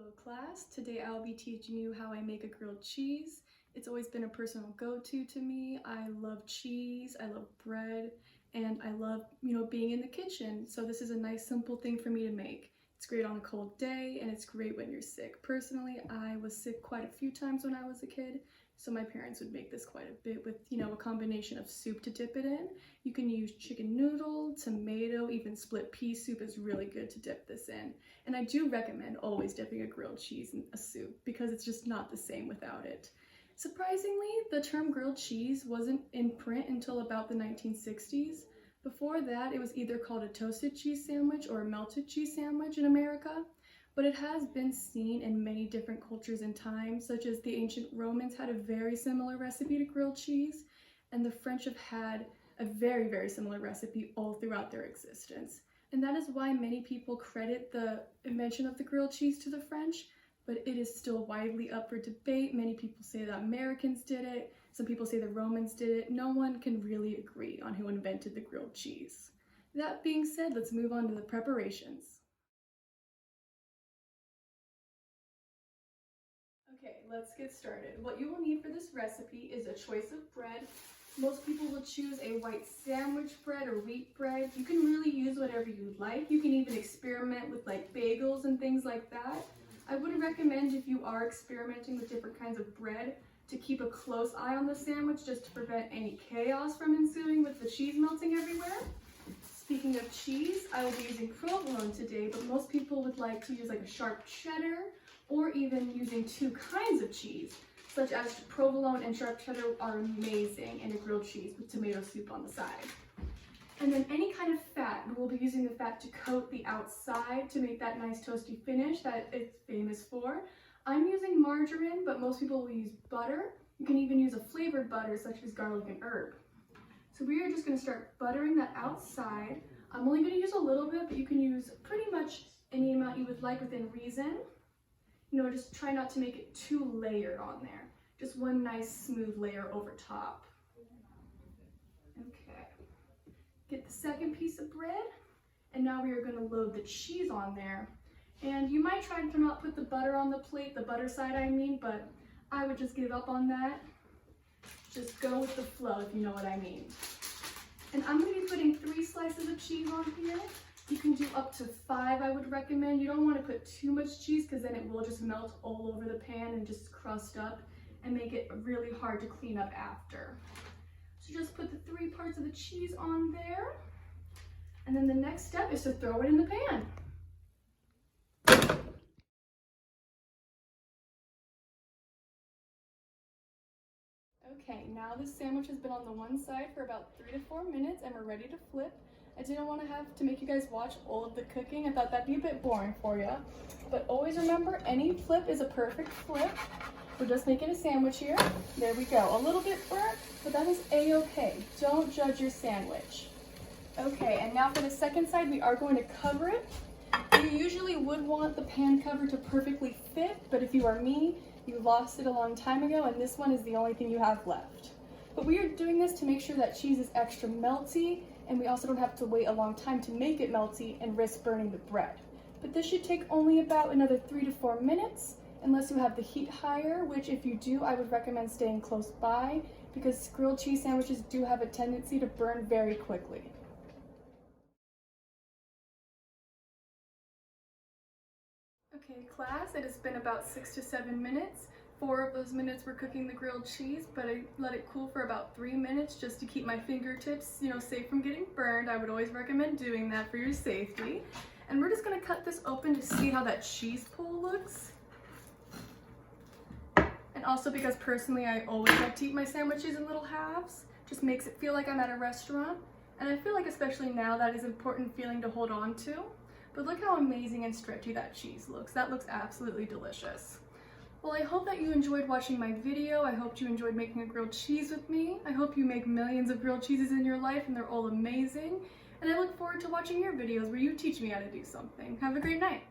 Hello class, today I'll be teaching you how I make a grilled cheese. It's always been a personal go-to to me. I love cheese, I love bread, and I love, being in the kitchen. So this is a nice simple thing for me to make. It's great on a cold day and it's great when you're sick. Personally, I was sick quite a few times when I was a kid, so my parents would make this quite a bit with, a combination of soup to dip it in. You can use chicken noodle, tomato, even split pea soup is really good to dip this in. And I do recommend always dipping a grilled cheese in a soup because it's just not the same without it. Surprisingly, the term grilled cheese wasn't in print until about the 1960s. Before that, it was either called a toasted cheese sandwich or a melted cheese sandwich in America, but it has been seen in many different cultures and times, such as the ancient Romans had a very similar recipe to grilled cheese, and the French have had a very, very similar recipe all throughout their existence. And that is why many people credit the invention of the grilled cheese to the French, but it is still widely up for debate. Many people say that Americans did it. Some people say the Romans did it. No one can really agree on who invented the grilled cheese. That being said, let's move on to the preparations. Okay, let's get started. What you will need for this recipe is a choice of bread. Most people will choose a white sandwich bread or wheat bread. You can really use whatever you would like. You can even experiment with like bagels and things like that. I would recommend, if you are experimenting with different kinds of bread, to keep a close eye on the sandwich just to prevent any chaos from ensuing with the cheese melting everywhere. Speaking of cheese, I will be using provolone today, but most people would like to use like a sharp cheddar or even using two kinds of cheese, such as provolone and sharp cheddar are amazing in a grilled cheese with tomato soup on the side. And then any kind of fat, we'll be using the fat to coat the outside to make that nice toasty finish that it's famous for. I'm using margarine, but most people will use butter. You can even use a flavored butter such as garlic and herb. So we are just going to start buttering that outside. I'm only going to use a little bit, but you can use pretty much any amount you would like within reason. Just try not to make it too layered on there. Just one nice smooth layer over top. Okay. Get the second piece of bread, and now we are going to load the cheese on there. And you might try to not put the butter on the plate, the butter side I mean, but I would just give up on that. Just go with the flow, if you know what I mean. And I'm going to be putting 3 slices of cheese on here. You can do up to 5, I would recommend. You don't want to put too much cheese because then it will just melt all over the pan and just crust up and make it really hard to clean up after. So just put the 3 parts of the cheese on there. And then the next step is to throw it in the pan. Okay, now this sandwich has been on the one side for about 3 to 4 minutes and we're ready to flip. I didn't want to have to make you guys watch all of the cooking. I thought that'd be a bit boring for you. But always remember, any flip is a perfect flip. We're just making a sandwich here. There we go. A little bit burnt, but that is a-okay. Don't judge your sandwich. Okay, and now for the second side, we are going to cover it. You usually would want the pan cover to perfectly fit, but if you are me, you lost it a long time ago, and this one is the only thing you have left. But we are doing this to make sure that cheese is extra melty, and we also don't have to wait a long time to make it melty and risk burning the bread. But this should take only about another 3 to 4 minutes, unless you have the heat higher, which if you do, I would recommend staying close by, because grilled cheese sandwiches do have a tendency to burn very quickly. Okay, class, it has been about 6 to 7 minutes. 4 of those minutes were cooking the grilled cheese, but I let it cool for about 3 minutes just to keep my fingertips, safe from getting burned. I would always recommend doing that for your safety. And we're just gonna cut this open to see how that cheese pool looks. And also because personally I always like to eat my sandwiches in little halves. Just makes it feel like I'm at a restaurant. And I feel like especially now that is an important feeling to hold on to. But look how amazing and stretchy that cheese looks. That looks absolutely delicious. Well, I hope that you enjoyed watching my video. I hope you enjoyed making a grilled cheese with me. I hope you make millions of grilled cheeses in your life and they're all amazing. And I look forward to watching your videos where you teach me how to do something. Have a great night.